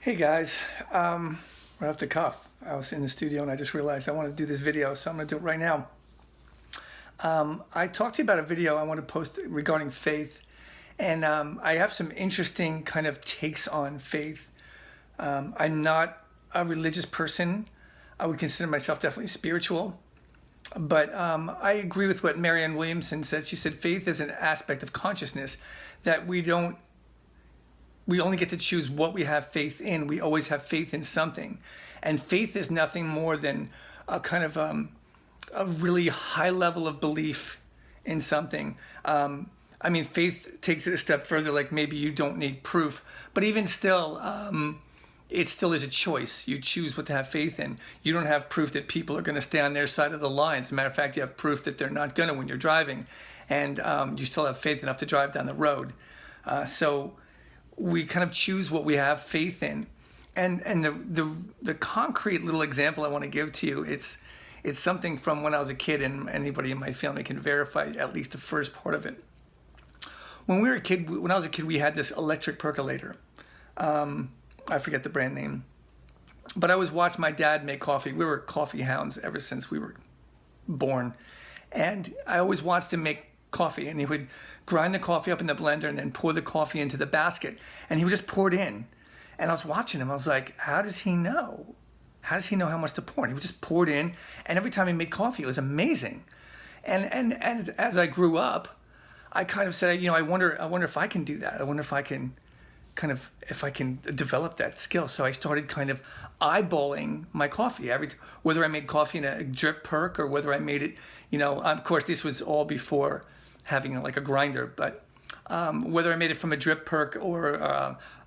Hey guys, right off the cuff, I was in the studio and I just realized I want to do this video, so I'm going to do it right now. I talked to you about a video I want to post regarding faith, and I have some interesting kind of takes on faith. I'm not a religious person. I would consider myself definitely spiritual, but I agree with what Marianne Williamson said. She said faith is an aspect of consciousness that we only get to choose what we have faith in. We always have faith in something. And faith is nothing more than a kind of a really high level of belief in something. I mean, faith takes it a step further, like maybe you don't need proof. But even still, it still is a choice. You choose what to have faith in. You don't have proof that people are going to stay on their side of the line. As a matter of fact, you have proof that they're not going to when you're driving. And you still have faith enough to drive down the road. So we kind of choose what we have faith in. And the concrete little example I want to give to you, it's something from when I was a kid, and anybody in my family can verify at least the first part of it. When I was a kid, we had this electric percolator. I forget the brand name, but I always watched my dad make coffee. We were coffee hounds ever since we were born, and I always watched him make coffee, and he would grind the coffee up in the blender and then pour the coffee into the basket, and he would just pour it in. And I was watching him. I was like, how does he know? How does he know how much to pour? And he would just pour it in, and every time he made coffee, it was amazing. And as I grew up, I kind of said, I wonder if I can do that. I wonder if I can develop that skill. So I started kind of eyeballing my coffee, whether I made coffee in a drip perk or whether I made it, of course this was all before having like a grinder, but whether I made it from a drip perk or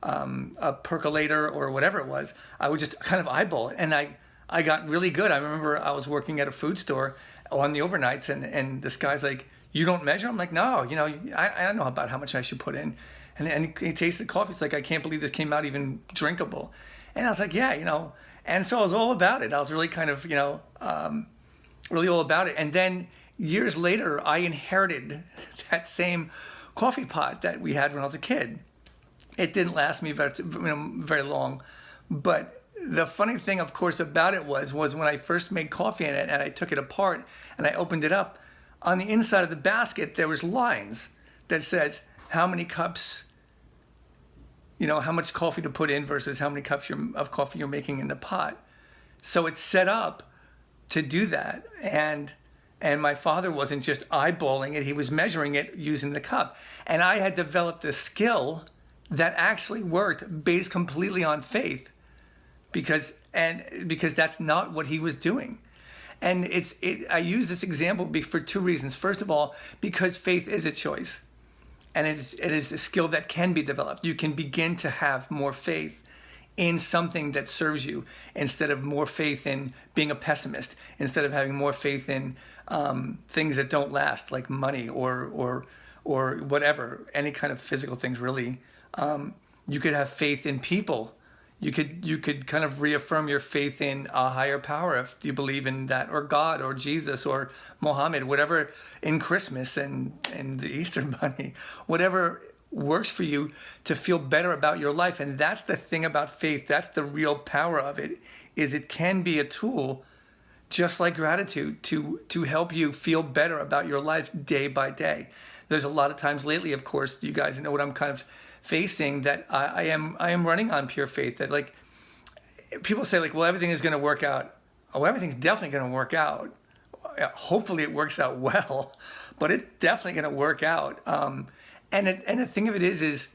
a percolator or whatever it was, I would just kind of eyeball it. And I got really good. I remember I was working at a food store on the overnights, and this guy's like, you don't measure? I'm like, no, I don't know about how much I should put in. And he tasted the coffee. It's like, I can't believe this came out even drinkable. And I was like, yeah. And so I was all about it. I was really kind of, really all about it. And then years later, I inherited that same coffee pot that we had when I was a kid. It didn't last me very long. But the funny thing, of course, about it was when I first made coffee in it and I took it apart and I opened it up, on the inside of the basket, there was lines that says how many cups, how much coffee to put in versus how many cups of coffee you're making in the pot. So it's set up to do that. And my father wasn't just eyeballing it, he was measuring it using the cup. And I had developed a skill that actually worked based completely on faith because that's not what he was doing. And I use this example for two reasons. First of all, because faith is a choice. And it is a skill that can be developed. You can begin to have more faith in something that serves you instead of more faith in being a pessimist, instead of having more faith in things that don't last, like money or whatever, any kind of physical things really. You could have faith in people. You could kind of reaffirm your faith in a higher power if you believe in that, or God, or Jesus, or Mohammed, whatever, in Christmas and the Easter Bunny, whatever works for you to feel better about your life. And that's the thing about faith. That's the real power of it, is it can be a tool, just like gratitude, to help you feel better about your life day by day. There's a lot of times lately, of course, you guys know what I'm kind of facing, that I am running on pure faith, that like people say like, well, everything is going to work out. Oh, everything's definitely going to work out. Hopefully it works out well, but it's definitely going to work out. And the thing of it is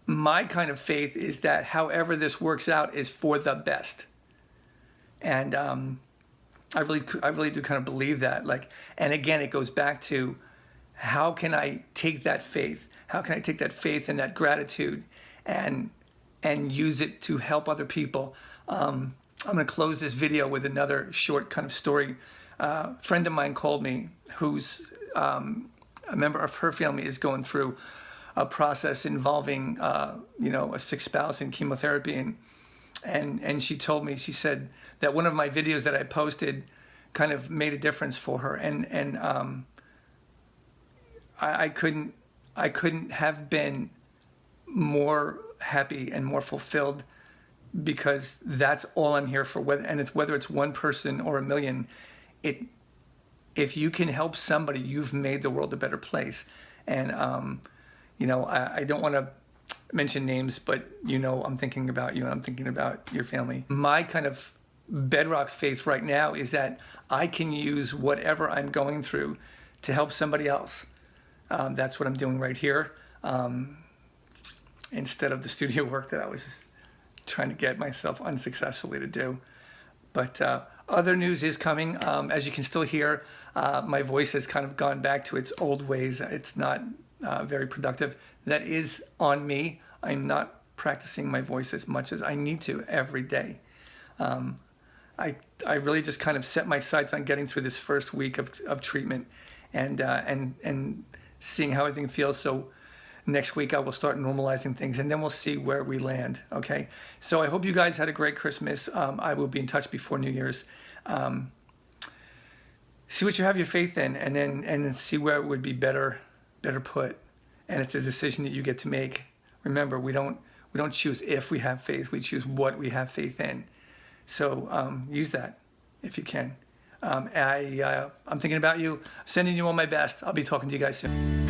my kind of faith is that however this works out is for the best. And I really do kind of believe that. Like, and again, it goes back to, how can I take that faith? How can I take that faith and that gratitude and use it to help other people? I'm going to close this video with another short kind of story. A friend of mine called me, who's a member of her family is going through a process involving a sick spouse and chemotherapy, and she told me, she said that one of my videos that I posted kind of made a difference for her, and I couldn't have been more happy and more fulfilled, because that's all I'm here for. Whether it's one person or a million, if you can help somebody, you've made the world a better place. And I don't want to mention names, but I'm thinking about you and I'm thinking about your family. My kind of bedrock faith right now is that I can use whatever I'm going through to help somebody else. That's what I'm doing right here, instead of the studio work that I was just trying to get myself unsuccessfully to do. But other news is coming. As you can still hear, my voice has kind of gone back to its old ways. It's not very productive. That is on me. I'm not practicing my voice as much as I need to every day. I really just kind of set my sights on getting through this first week of treatment and seeing how everything feels. So next week I will start normalizing things, and then we'll see where we land. Okay. So I hope you guys had a great Christmas. I will be in touch before New Year's. See what you have your faith in, and then see where it would be better put. And it's a decision that you get to make. Remember, we don't choose if we have faith. We choose what we have faith in. So use that if you can. I'm thinking about you. I'm sending you all my best. I'll be talking to you guys soon.